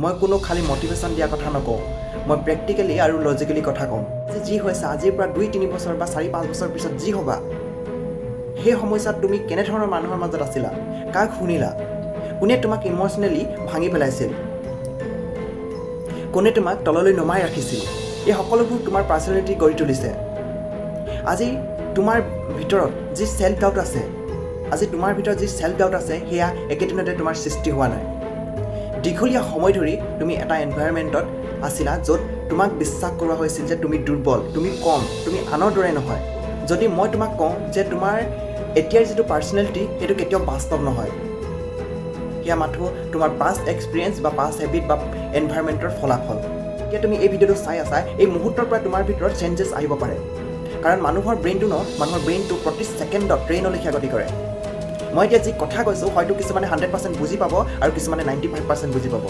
মই কোনো খালি মটিভেশ্যন দিয়া কথা নকওঁ, মই প্ৰেক্টিকেলি আৰু লজিকেলি কথা কওঁ। যি হৈছে আজিৰ পৰা 2-3 বছৰ বা 4-5 বছৰ পিছত যি হ'বা, সেই সমস্যাত তুমি কেনেধৰণৰ মানুহৰ মাজত আছিলা, কাক শুনিলা, কোনে তোমাক ইম'চনেলি ভাঙি পেলাইছিল, কোনে তোমাক তললৈ নমাই ৰাখিছিল, এই সকলোবোৰ তোমাৰ পাৰ্চনেলিটি গঢ়ি তুলিছে। আজি তোমাৰ ভিতৰত যি ছেল্ফ ডাউট আছে, সেয়া একেদিনতে তোমাৰ সৃষ্টি হোৱা নাই। দীঘলীয়া সময় ধৰি তুমি এটা এনভাইৰমেণ্টত আছিলা য'ত তোমাক বিশ্বাস কৰোৱা হৈছিল যে তুমি দুৰ্বল, তুমি কম, তুমি আনৰ দৰে নহয়। যদি মই তোমাক কওঁ যে তোমাৰ এতিয়াৰ যিটো পাৰ্চনেলিটি সেইটো কেতিয়াও বাস্তৱ নহয়, সেয়া মাথো তোমাৰ পাষ্ট এক্সপিৰিয়েঞ্চ বা পাষ্ট হেবিট বা এনভাইৰমেণ্টৰ ফলাফল। এতিয়া তুমি এই ভিডিঅ'টো চাই আছা, এই মুহূৰ্তৰ পৰা তোমাৰ ভিতৰত চেঞ্জেছ আহিব পাৰে। কাৰণ মানুহৰ ব্ৰেইনটো প্ৰতি ছেকেণ্ডত ট্ৰেইনৰ লেখীয়া গতি কৰে। মই এতিয়া যি কথা কৈছোঁ হয়তো কিছুমানে 100% বুজি পাব আৰু কিছুমানে 95% বুজি পাব।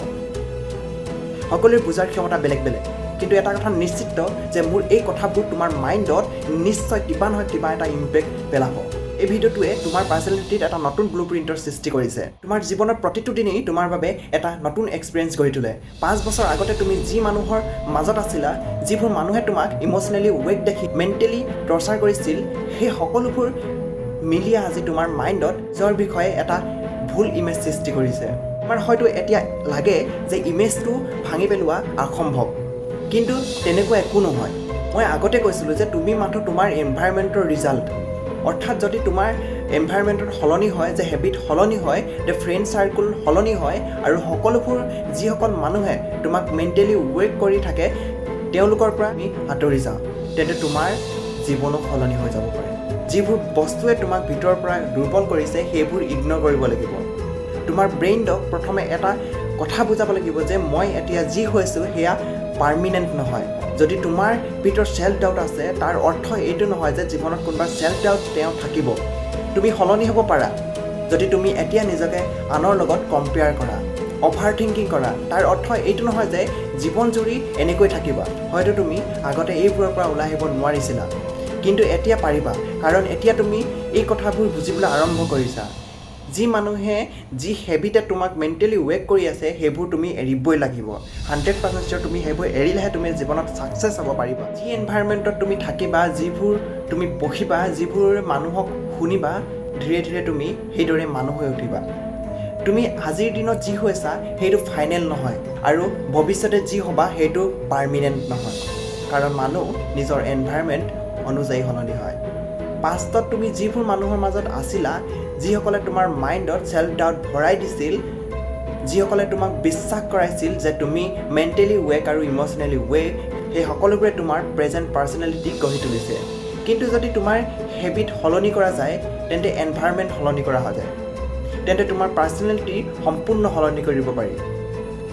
সকলোৰে বুজাৰ ক্ষমতা বেলেগ বেলেগ, কিন্তু এটা কথা নিশ্চিত যে মোৰ এই কথাবোৰ তোমাৰ মাইণ্ডত নিশ্চয় কিবা নহয় কিবা এটা ইম্পেক্ট পেলাব। এই ভিডিঅ'টোৱে তোমাৰ পাৰ্চনেলিটিত এটা নতুন ব্লু প্ৰিণ্টৰ সৃষ্টি কৰিছে। তোমাৰ জীৱনৰ প্ৰতিটো দিনেই তোমাৰ বাবে এটা নতুন এক্সপিৰিয়েঞ্চ গঢ়ি তোলে। 5 বছৰ আগতে তুমি যি মানুহৰ মাজত আছিলা, যিবোৰ মানুহে তোমাক ইম'চনেলি ৱেক দেখি মেণ্টেলি টৰ্চাৰ কৰিছিল, সেই সকলোবোৰ মিলিয়ে আজি তোমাৰ মাইণ্ডত নিজৰ বিষয়ে এটা ভুল ইমেজ সৃষ্টি কৰিছে। তোমাৰ হয়তো এতিয়া লাগে যে ইমেজটো ভাঙি পেলোৱা অসম্ভৱ, কিন্তু তেনেকুৱা একো নহয়। মই আগতে কৈছিলোঁ যে তুমি মাথো তোমাৰ এনভাইৰমেণ্টৰ ৰিজাল্ট। অৰ্থাৎ যদি তোমাৰ এনভাইৰমেণ্টত সলনি হয়, যে হেবিট সলনি হয়, যে ফ্ৰেণ্ড চাৰ্কুল সলনি হয়, আৰু সকলোবোৰ যিসকল মানুহে তোমাক মেণ্টেলি ৱেক কৰি থাকে তেওঁলোকৰ পৰা আমি আঁতৰি যাওঁ, তেন্তে তোমাৰ জীৱনো সলনি হৈ যাব পাৰে। যিবোৰ বস্তুৱে তোমাক ভিতৰৰ পৰা দুৰ্বল কৰিছে সেইবোৰ ইগন'ৰ কৰিব লাগিব। তোমাৰ ব্ৰেইনক প্ৰথমে এটা কথা বুজাব লাগিব যে মই এতিয়া যি হৈছোঁ সেয়া পাৰ্মিনেণ্ট নহয়। যদি তোমাৰ ভিতৰত ছেল্ফ ডাউট আছে, তাৰ অৰ্থ এইটো নহয় যে জীৱনত কোনোবা ছেল্ফ ডাউট তেওঁ থাকিব। তুমি সলনি হ'ব পাৰা। যদি তুমি এতিয়া নিজকে আনৰ লগত কম্পেয়াৰ কৰা, অভাৰ থিংকিং কৰা, তাৰ অৰ্থ এইটো নহয় যে জীৱন জুৰি এনেকৈ থাকিবা। হয়তো তুমি আগতে এইবোৰৰ পৰা ওলাই আহিব নোৱাৰিছিলা, কিন্তু এতিয়া পাৰিবা, কাৰণ এতিয়া তুমি এই কথাবোৰ বুজিবলৈ আৰম্ভ কৰিছা। যি মানুহে যি হেবিটে তোমাক মেণ্টেলি ৱেক কৰি আছে সেইবোৰ তুমি এৰিবই লাগিব। 100% চিয়ৰ তুমি সেইবোৰ এৰিলেহে তুমি জীৱনত ছাকচেছ হ'ব পাৰিবা। যি এনভাইৰমেণ্টত তুমি থাকিবা, যিবোৰ তুমি পঢ়িবা, যিবোৰ মানুহক শুনিবা, ধীৰে ধীৰে তুমি সেইদৰে মানুহ হৈ উঠিবা। তুমি আজিৰ দিনত যি হৈছা সেইটো ফাইনেল নহয়, আৰু ভৱিষ্যতে যি হ'বা সেইটো পাৰ্মিনেণ্ট নহয়, কাৰণ মানুহ নিজৰ এনভাইৰমেণ্ট অনুযায়ী সলনি হয়। পাষ্টত তুমি যিবোৰ মানুহৰ মাজত আছিলা, যিসকলে তোমাৰ মাইণ্ডত ছেল্ফ ডাউট ভৰাই দিছিল, যিসকলে তোমাক বিশ্বাস কৰাইছিল যে তুমি মেণ্টেলি ৱেক আৰু ইম'চনেলি ৱেক, সেই সকলোবোৰে তোমাৰ প্ৰেজেণ্ট পাৰ্চনেলিটি গঢ়ি তুলিছে। কিন্তু যদি তোমাৰ হেবিট সলনি কৰা যায়, তেন্তে এনভাইৰমেণ্ট সলনি কৰা যায়, তেন্তে তোমাৰ পাৰ্চনেলিটি সম্পূৰ্ণ সলনি কৰিব পাৰি।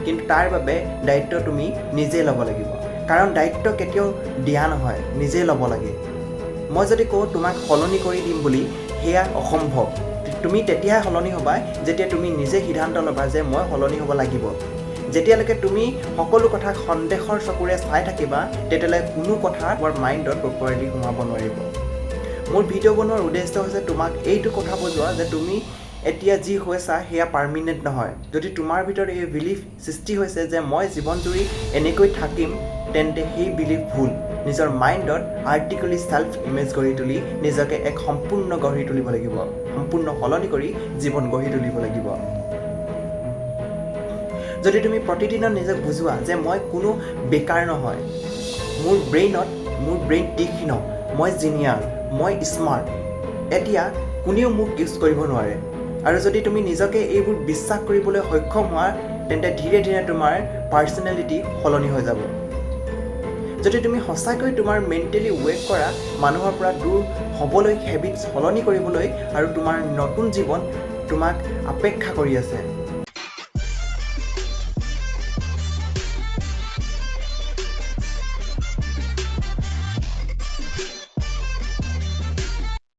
কিন্তু তাৰ বাবে দায়িত্ব তুমি নিজেই ল'ব লাগিব, কাৰণ দায়িত্ব কেতিয়াও দিয়া নহয়, নিজেই ল'ব লাগে। মই যদি কওঁ তোমাক সলনি কৰি দিম বুলি, সেয়া অসম্ভৱ। তুমি তেতিয়াহে সলনি হ'বা যেতিয়া তুমি নিজে সিদ্ধান্ত ল'বা যে মই সলনি হ'ব লাগিব। যেতিয়ালৈকে তুমি সকলো কথা সন্দেহৰ চকুৰে চাই থাকিবা, তেতিয়ালৈ কোনো কথা তোমাৰ মাইণ্ডত প্ৰপাৰলি সোমাব নোৱাৰিব। মোৰ ভিডিঅ' বনোৱাৰ উদ্দেশ্য হৈছে তোমাক এইটো কথা বুজোৱা যে তুমি এতিয়া যি হৈছা সেয়া পাৰ্মিনেণ্ট নহয়। যদি তোমাৰ ভিতৰত এই বিলিফ সৃষ্টি হৈছে যে মই জীৱন জুৰি এনেকৈ থাকিম, তেন্তে সেই বিলিফ ভুল। নিজৰ মাইণ্ডত আৰ্টিকুলি ছেল্ফ ইমেজ গঢ়ি তুলি নিজকে এক সম্পূৰ্ণ গঢ়ি তুলিব লাগিব, সম্পূৰ্ণ সলনি কৰি জীৱন গঢ়ি তুলিব লাগিব। যদি তুমি প্ৰতিদিনত নিজক বুজোৱা যে মই কোনো বেকাৰ নহয়, মোৰ ব্ৰেইন তীক্ষ্ণ, মই জিনিয়াছ, মই স্মাৰ্ট, এতিয়া কোনেও মোক ইউজ কৰিব নোৱাৰে, আৰু যদি তুমি নিজকে এইবোৰ বিশ্বাস কৰিবলৈ সক্ষম হোৱা, তেন্তে ধীৰে ধীৰে তোমাৰ পাৰ্চনেলিটি সলনি হৈ যাব। যদি তুমি সঁচাকৈ তোমাৰ মেণ্টেলি ৱেক কৰা মানুহৰ পৰা দূৰ হ'বলৈ, হেবিট সলনি কৰিবলৈ, আৰু তোমাৰ নতুন জীৱন তোমাক অপেক্ষা কৰি আছে,